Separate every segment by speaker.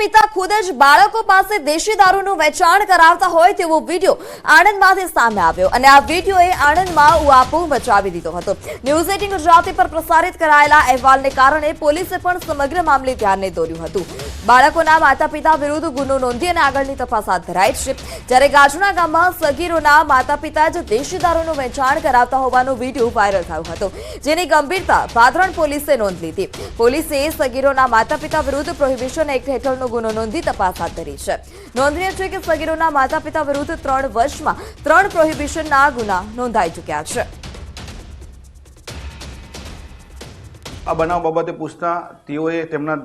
Speaker 1: પિતા ખુદ જ બાળકો પાસે દેશી દારૂનું વેચાણ કરાવતા હોય તેવો વિડીયો આણંદમાંથી સામે આવ્યો અને આ વિડીયોએ આણંદમાં ઉઆપો મચાવી દીધો હતો। ન્યૂઝ 18 ગુજરાતી પર પ્રસારિત કરાયેલા અહેવાલને કારણે પોલીસે પણ સમગ્ર મામલે ધ્યાનને દોર્યું હતું। બાળકોના માતા-પિતા વિરુદ્ધ ગુનો નોંધી અને આગળની તપાસ હાથ ધરાઈ છે। જ્યારે ગાજણા ગામમાં સગીરોના માતા-પિતા જ દેશી દારૂનું વેચાણ કરાવતા હોવાનો વિડીયો વાયરલ થયો હતો, જેની ગંભીરતા ભાદરણ પોલીસે નોંધ લીધી। પોલીસે સગીરોના માતા-પિતા વિરુદ્ધ પ્રોહિબિશન એક્ટ હેઠળનો ગુનો નોંધી તપાસ હાથ ધરી છે। નોંધનીય છે કે સગીરોના માતા-પિતા વિરુદ્ધ 3 વર્ષમાં 3 પ્રોહિબિશનના ગુના નોંધાઈ ચૂક્યા છે।
Speaker 2: આ બનાવ બાબતે પૂછતા તેઓએ તેમના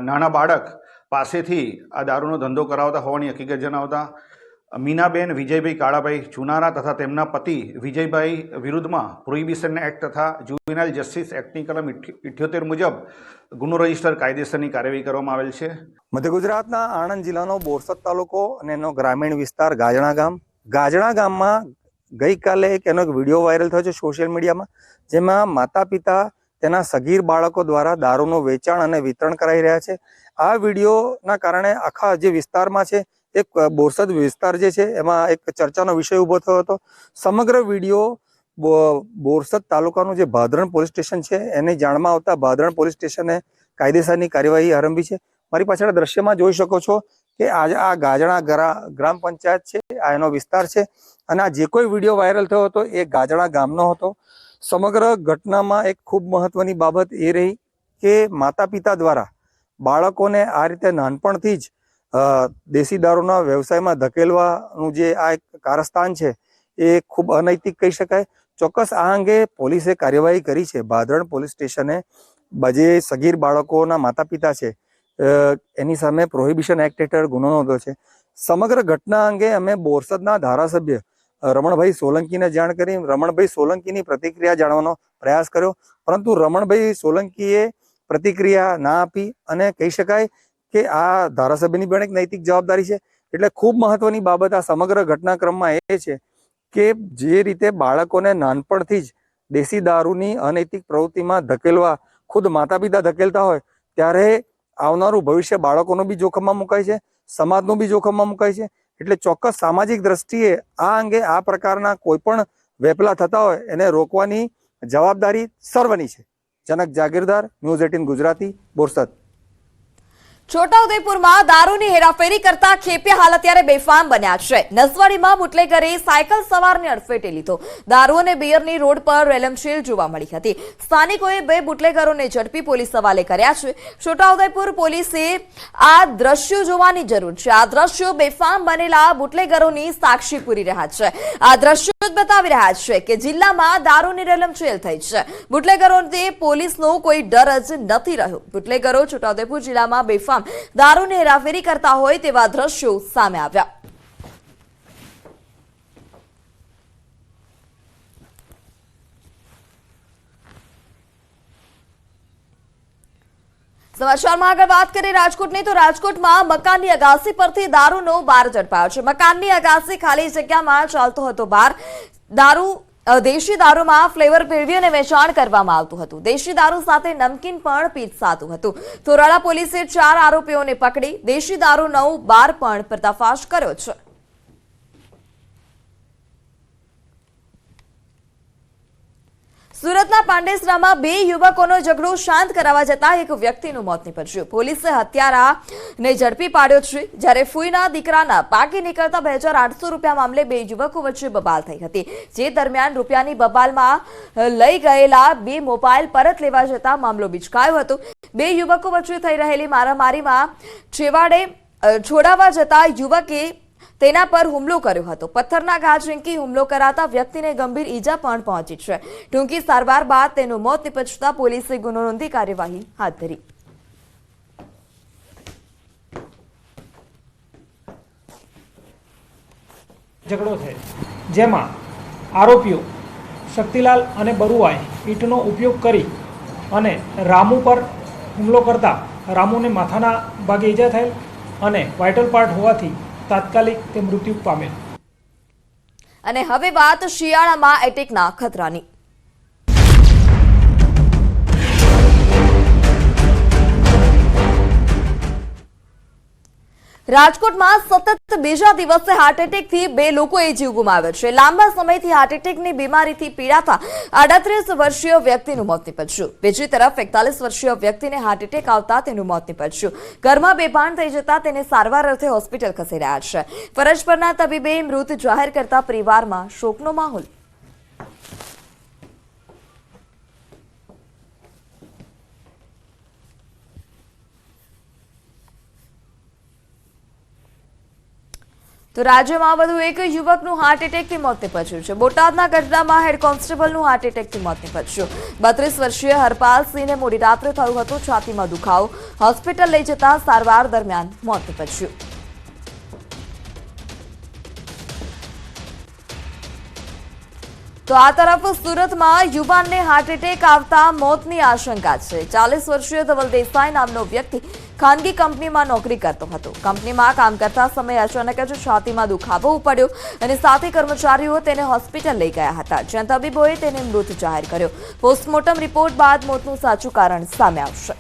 Speaker 2: નાના બાળક પાસેથી આ દારૂનો ધંધો કરાવતા હોવાની હકીકત જણાવતા મીનાબેન વિજયભાઈ કાળાભાઈ ચુનારા તથા તેમના પતિ વિજયભાઈ વિરુદ્ધમાં પ્રોહિબિશન એક્ટ તથા જુવેનાઇલ જસ્ટિસ એક્ટની કલમ 78 મુજબ ગુનો રજીસ્ટર કાયદેસરની કાર્યવાહી કરવામાં આવેલ છે।
Speaker 3: મધ્ય ગુજરાતના આણંદ જિલ્લાનો બોરસદ તાલુકો અને એનો ગ્રામીણ વિસ્તાર ગાજણા ગામમાં ગઈકાલે એનો એક વિડીયો વાયરલ થયો છે સોશિયલ મીડિયામાં, જેમાં માતા પિતા તેના સગીર બાળકો દ્વારા દારૂનું વેચાણ અને વિતરણ કરાઈ રહ્યા છે। આ વિડીયોના કારણે આખા જે વિસ્તારમાં છે, એક બોરસદ વિસ્તાર જે છે એમાં એક ચર્ચાનો વિષય ઊભો થયો હતો। સમગ્ર વિડીયો બોરસદ તાલુકાનું જે ભાદરણ પોલીસ સ્ટેશન છે એની જાણમાં આવતા ભાદરણ પોલીસ સ્ટેશને કાયદેસરની કાર્યવાહી આરંભી છે। મારી પાછળ દ્રશ્યમાં જોઈ શકો છો કે આજે આ ગાજણા ગ્રામ પંચાયત છે, આ એનો વિસ્તાર છે અને આ જે કોઈ વિડીયો વાયરલ થયો હતો એ ગાજણા ગામનો હતો। સમગ્ર ઘટનામાં એક ખૂબ મહત્વની બાબત એ રહી કે માતા પિતા દ્વારા બાળકોને આ રીતે નાનપણથી જ દેશી દારૂના વ્યવસાયમાં ધકેલવાનું જે આ એક કારસ્તાન છે એ ખૂબ અનૈતિક કહી શકાય। ચોક્કસ આ અંગે પોલીસે કાર્યવાહી કરી છે। ભાદરણ પોલીસ સ્ટેશને જે સગીર બાળકોના માતા પિતા છે એની સામે પ્રોહિબિશન એક્ટ હેઠળ ગુનો નોંધ્યો છે। સમગ્ર ઘટના અંગે અમે બોરસદના ધારાસભ્ય રમણભાઈ સોલંકીને જાણ કરી રમણભાઈ સોલંકીની પ્રતિક્રિયા જાણવાનો પ્રયાસ કર્યો, પરંતુ રમણભાઈ સોલંકીએ પ્રતિક્રિયા ના આપી અને કહી શકાય કે આ ધારાસભ્યની પણ એક નૈતિક જવાબદારી છે। એટલે ખૂબ મહત્વની બાબત આ સમગ્ર ઘટનાક્રમમાં એ છે કે જે રીતે બાળકોને નાનપણથી જ દેશી દારૂની અનૈતિક પ્રવૃત્તિમાં ધકેલવા ખુદ માતા પિતા ધકેલતા હોય, ત્યારે આવનારું ભવિષ્ય બાળકોનું બી જોખમમાં મુકાય છે, સમાજનું બી જોખમમાં મુકાય છે। એટલે ચોક્કસ સામાજિક દ્રષ્ટિએ આ અંગે આ પ્રકારના કોઈ પણ વેપલા થતા હોય એને રોકવાની જવાબદારી સર્વની છે। જનક જાગીરદાર, ન્યૂઝ 18 ગુજરાતી, બોરસદ।
Speaker 1: છોટાઉદેપુરમાં દારૂની હેરાફેરી કરતા ખેપિયા હાલ અત્યારે બેફામ બન્યા છે। નસવાડીમાં બુટલેગરે સાયકલ સવારને અડફેટે લીધો। દારૂ અને બિયરની રોડ પર રેલમછેલ જોવા મળી હતી। સ્થાનિકોએ 2 બુટલેગરોને ઝડપી પોલીસ હવાલે કર્યા છે। છોટાઉદેપુર પોલીસે આ દ્રશ્યો જોવાની જરૂર છે। આ દ્રશ્યો બેફામ બનેલા બુટલેગરોની સાક્ષી પૂરી રહ્યા છે। આ દ્રશ્યો જ બતાવી રહ્યા છે કે જિલ્લામાં દારૂની રેલમછેલ થઈ છે। બુટલેગરોને પોલીસનો કોઈ ડર જ નથી રહ્યો। બુટલેગરો છોટાઉદેપુર જિલ્લામાં બેફામ દારૂની હેરાફેરી કરતા હોય તેવા દ્રશ્યો સામે આવ્યા। સમાચારમાં આગળ વાત કરીએ રાજકોટની, તો રાજકોટમાં મકાનની અગાસી પરથી દારૂનો બાર ઝડપાયો છે। મકાનની અગાસી ખાલી જગ્યામાં ચાલતો હતો બાર। દેશી દારૂમાં ફ્લેવર ભેળવી અને વેચાણ કરવામાં આવતું હતું। દેશી દારૂ સાથે નમકીન પણ પીરસાતું હતું। થોરાળા પોલીસે 4 આરોપીઓને પકડી દેશી દારૂનો બાર પણ પર્દાફાશ કર્યો છે। સુરતના પાંડેસરામાં 2 યુવકોનો ઝઘડો શાંત કરાવવા જતા એક વ્યક્તિનું મોત નીપજ્યું। પોલીસે હત્યારાને ઝડપી પાડ્યો છે। જ્યારે ફૂઈના દીકરાના પાકી નીકળતા 2800 રૂપિયા મામલે 2 યુવકો વચ્ચે બબાલ થઈ હતી। જે દરમિયાન રૂપિયાની બબાલમાં લઈ ગયેલા 2 મોબાઈલ પરત લેવા જતા મામલો બિચકાયો હતો। 2 યુવકો વચ્ચે થઈ રહેલી મારામારીમાં છેવાડે છોડાવવા જતા યુવકે તેના પર હુમલો કર્યો હતો। પથ્થરના ઘા ઝીંકી હુમલો કરાતા વ્યક્તિને ગંભીર ઈજા પણ પહોંચી છે। ટૂંકી સારવાર બાદ તેનું મોત નીપજતા પોલીસે ગુનો નોંધી કાર્યવાહી હાથ ધરી।
Speaker 4: ઝઘડો થયો, જેમાં આરોપીઓ શક્તિલાલ અને બરુઆએ ઈંટનો ઉપયોગ કરી અને રામુ પર હુમલો કરતા રામુને માથાના ભાગે ઈજા થયેલ અને વાઇટલ પાર્ટ હોવાથી તાત્કાલિક તે મૃત્યુ પામેલ।
Speaker 1: અને હવે વાત શિયાળામાં એટેકના ખતરાની। રાજકોટમાં સતત બીજા દિવસે હાર્ટ એટેકથી 2 લોકોએ જીવ ગુમાવ્યો છે. લાંબા સમયથી હાર્ટ એટેકની બીમારીથી પીડાતા 38 વર્ષીય વ્યક્તિનું મોત નીપજ્યું. બીજી તરફ 41 વર્ષીય વ્યક્તિને હાર્ટ એટેક આવતા તેનું મોત નીપજ્યું. ઘરમાં બેભાન થઈ જતા તેને સારવાર અર્થે હોસ્પિટલ ખસેડાયા છે. ફરજ પરના તબીબે મૃત જાહેર કરતા પરિવારમાં શોકનો માહોલ. તો રાજ્યમાં વધુ એક યુવકનું હાર્ટ એટેકથી મોત નીપજ્યું છે. બોટાદના ગઢડામાં હેડ કોન્સ્ટેબલનું હાર્ટ એટેકથી મોત નીપજ્યું. 32 વર્ષીય હરપાલસિંહને મોડી રાત્રે થયું હતું છાતીમાં દુખાવો. હોસ્પિટલ લઈ જતા સારવાર દરમિયાન મોત નીપજ્યું. તો આ તરફ સુરતમાં યુવાનને હાર્ટ એટેક આવતા મોતની આશંકા છે. 40 વર્ષીય ધવલ દેસાઈ નામનો વ્યક્તિ ખાનગી કંપનીમાં નોકરી કરતો હતો. કંપનીમાં કામ કરતા સમયે અચાનક જ છાતીમાં દુખાવો ઉપડ્યો અને સાથે કર્મચારીઓ તેને હોસ્પિટલ લઈ ગયા હતા, જ્યાં તબીબોએ તેને મૃત જાહેર કર્યો. પોસ્ટમોર્ટમ રિપોર્ટ બાદ મોતનું સાચું કારણ સામે આવશે.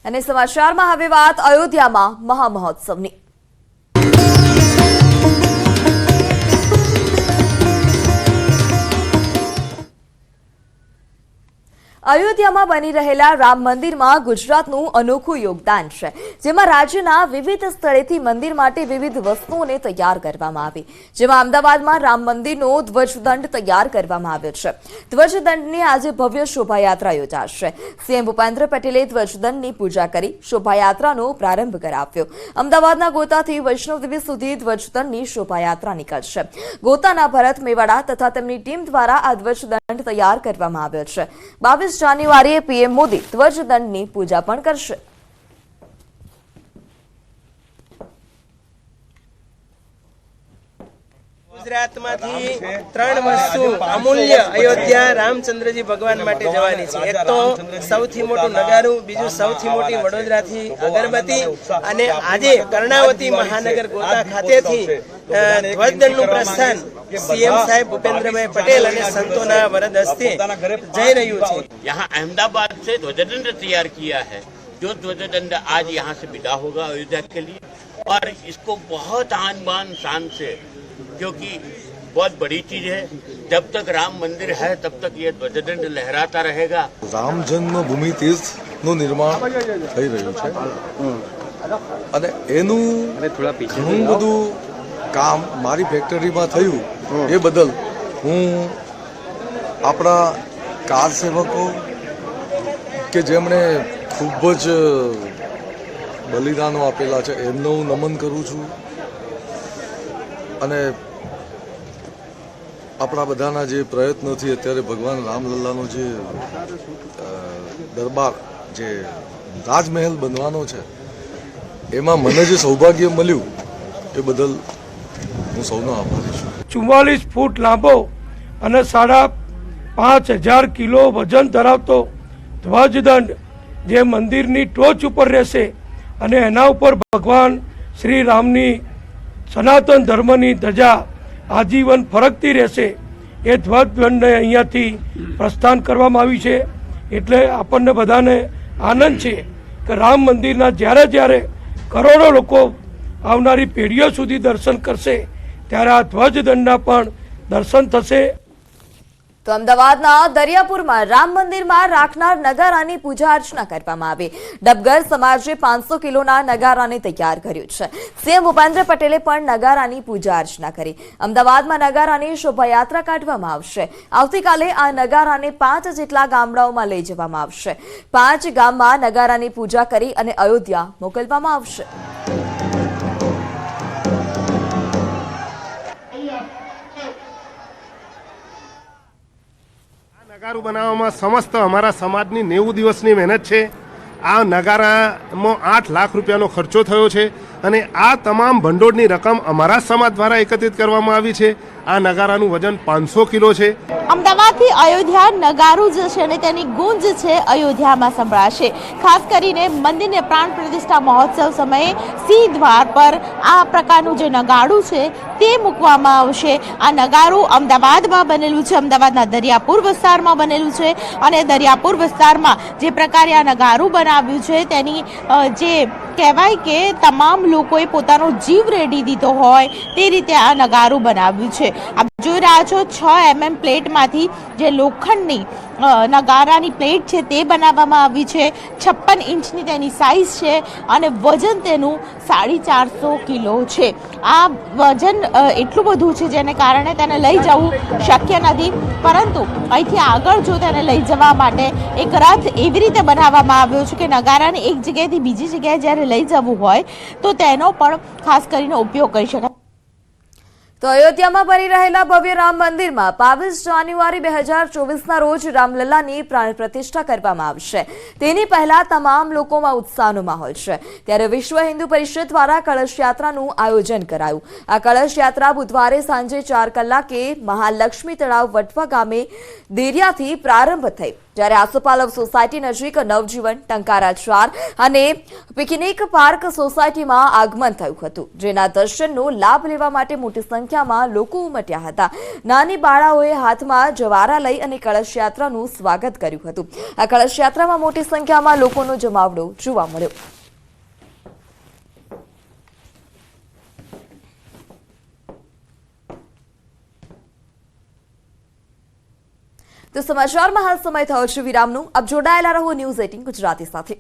Speaker 1: અને સમાચારમાં હવે વાત અયોધ્યામાં મહામહોત્સવની. અયોધ્યામાં બની રહેલા રામ મંદિરમાં ગુજરાતનું અનોખું યોગદાન છે, જેમાં રાજ્યના વિવિધ સ્થળેથી મંદિર માટે વિવિધ વસ્તુઓને તૈયાર કરવામાં આવી. જેમાં અમદાવાદમાં રામ મંદિરનો ધ્વજદંડ તૈયાર કરવામાં આવ્યો છે. ધ્વજદંડની આજે ભવ્ય શોભાયાત્રા યોજાશે. સીએમ ભૂપેન્દ્ર પટેલે ધ્વજદંડની પૂજા કરી શોભાયાત્રાનો પ્રારંભ કરાવ્યો. અમદાવાદના ગોતાથી વૈષ્ણોદેવી સુધી ધ્વજદંડની શોભાયાત્રા નીકળશે. ગોતાના ભરત મેવાડા તથા તેમની ટીમ દ્વારા આ ધ્વજદંડ તૈયાર કરવામાં આવ્યો છે. 22 જાન્યુઆરીએ પીએમ મોદી ધ્વજદંડની પૂજા પણ કરશે.
Speaker 5: ગુજરાતમાંથી 3 વસ્તુ અમૂલ્ય અયોધ્યા રામચંદ્રજી ભગવાન માટે જવાની છે. એક તો સૌથી મોટું નગારું, બીજું સૌથી મોટી વડોદરાથી અગરબત્તી, અને આજે કર્ણાવતી મહાનગર ગોતા ખાતેથી ધ્વજદંડનું પ્રસ્થાન સીએમ સાહેબ ભૂપેન્દ્રભાઈ પટેલ અને સંતોના વરદ હસ્તે જઈ રહ્યું છે.
Speaker 6: यहाँ अहमदाबाद से ध्वजदंड तैयार किया है, जो ध्वजदंड आज यहाँ से विदा होगा अयोध्या के लिए, और इसको बहुत आन बान शान से, क्योंकि बहुत बड़ी चीज है, जब तक राम मंदिर है तब तक ये ध्वजदंड लहराता रहेगा.
Speaker 7: રામ જન્મભૂમિ તીર્થ નું નિર્માણ થઈ રહ્યું છે અને એનું ઘણું બધું કામ મારી ફેક્ટરીમાં થયું. એ બદલ હું આપણા કાર સેવકો કે જેમણે ખૂબ જ બલિદાનો આપેલા છે એમનો હું નમન કરું છું. અને આપણા બધાના જે પ્રયત્નોથી અત્યારે ભગવાન રામલલ્લાનો જે દરબાર, જે રાજમહેલ બનવાનો છે, એમાં મને જે સૌભાગ્ય મળ્યું એ બદલ હું સૌનો આભારી છું.
Speaker 8: 44 ફૂટ લાંબો અને 5,500 કિલો વજન ધરાવતો ધ્વજદંડ જે મંદિરની ટોચ ઉપર રહેશે અને એના ઉપર ભગવાન શ્રી રામની સનાતન ધર્મની ધજા આજીવન ફરકતી રહેશે. એ ધ્વજદંડને અહીંયાથી પ્રસ્થાન કરવામાં આવ્યું છે. એટલે આપણને બધાને આનંદ છે કે રામ મંદિરના જ્યારે જ્યારે કરોડો લોકો આવનારી પેઢીઓ સુધી દર્શન કરશે, ત્યારે આ ધ્વજદંડના પણ દર્શન થશે.
Speaker 1: તો અમદાવાદના દરિયાપુરમાં રામ મંદિરમાં રાખનાર નગારાની પૂજા અર્ચના કરવામાં આવી. ડબગર સમાજે 500 કિલોના નગારાને તૈયાર કર્યું છે. સીએમ ભૂપેન્દ્ર પટેલે પણ નગારાની પૂજા અર્ચના કરી. અમદાવાદમાં નગારાની શોભાયાત્રા કાઢવામાં આવશે. આવતીકાલે આ નગારાને 5 જેટલા ગામડાઓમાં લઈ જવામાં આવશે. 5 ગામમાં નગારાની પૂજા કરી અને અયોધ્યા મોકલવામાં આવશે.
Speaker 9: નગારું બનાવવામાં સમસ્ત અમારા સમાજની 90 દિવસની મહેનત છે. આ નગારામાં 8 લાખ રૂપિયાનો ખર્ચો થયો છે અને આ તમામ ભંડોળની રકમ અમારા સમાજ દ્વારા એકત્રિત કરવામાં આવી છે. આ નગારાનું વજન 500 કિલો છે.
Speaker 10: અમદાવાદથી આજથી અયોધ્યા નગારું જે છે અને તેની ગુંજ છે અયોધ્યામાં સંભળાશે. ખાસ કરીને મંદિરને પ્રાણ પ્રતિષ્ઠા મહોત્સવ સમયે સિંહ દ્વાર પર આ પ્રકારનું જે નગાડું છે તે મૂકવામાં આવશે. આ નગારું અમદાવાદમાં બનેલું છે, અમદાવાદના દરિયાપુર વિસ્તારમાં બનેલું છે અને દરિયાપુર વિસ્તારમાં જે પ્રકારે આ નગારું બનાવ્યું છે તેની જે કહેવાય કે તમામ લોકોએ પોતાનો જીવ રેડી દીધો હોય તે રીતે આ નગારું બનાવ્યું છે. આપ જોઈ રહ્યા છો 6 mm પ્લેટમાંથી જે લોખંડની નગારાની પ્લેટ છે તે બનાવવામાં આવી છે. 56 ઇંચની તેની સાઇઝ છે અને વજન તેનું 450 કિલો છે. આ વજન એટલું બધું છે જેને કારણે તેને લઈ જવું શક્ય નથી, પરંતુ અહીંથી આગળ જો તેને લઈ જવા માટે એક રથ એવી રીતે બનાવવામાં આવ્યો છે કે નગારાને એક જગ્યાએથી બીજી જગ્યાએ જ્યારે લઈ જવું હોય તો તેનો પણ ખાસ કરીને ઉપયોગ કરી શકાય.
Speaker 1: તો અયોધ્યામાં બની રહેલા ભવ્ય રામ મંદિરમાં 22 જાન્યુઆરી 2024ના રોજ રામલલ્લાની પ્રાણ પ્રતિષ્ઠા કરવામાં આવશે. તેની પહેલા તમામ લોકોમાં ઉત્સાહનો માહોલ છે. ત્યારે વિશ્વ હિન્દુ પરિષદ દ્વારા કળશ યાત્રાનું આયોજન કરાયું. આ કળશ યાત્રા બુધવારે સાંજે 4 કલાકે મહાલક્ષ્મી તળાવ વટવા ગામે દેરિયાથી પ્રારંભ થઈ, જ્યારે આસોપાલવ સોસાયટી નજીક નવજીવન, ટંકારા 4 અને પિકનિક પાર્ક સોસાયટીમાં આગમન થયું હતું, જેના દર્શનનો લાભ લેવા માટે મોટી સંખ્યામાં લોકો ઉમટ્યા હતા. નાની બાળાઓએ હાથમાં જવારા લઈ અને કળશ યાત્રાનું સ્વાગત કર્યું હતું. આ કળશ યાત્રામાં મોટી સંખ્યામાં લોકોનો જમાવડો જોવા મળ્યો. તો સમાચારમાં હાલ સમય થયો છે વિરામનો. આપ જોડાયેલા રહો ન્યૂઝ 18 ગુજરાતી સાથે.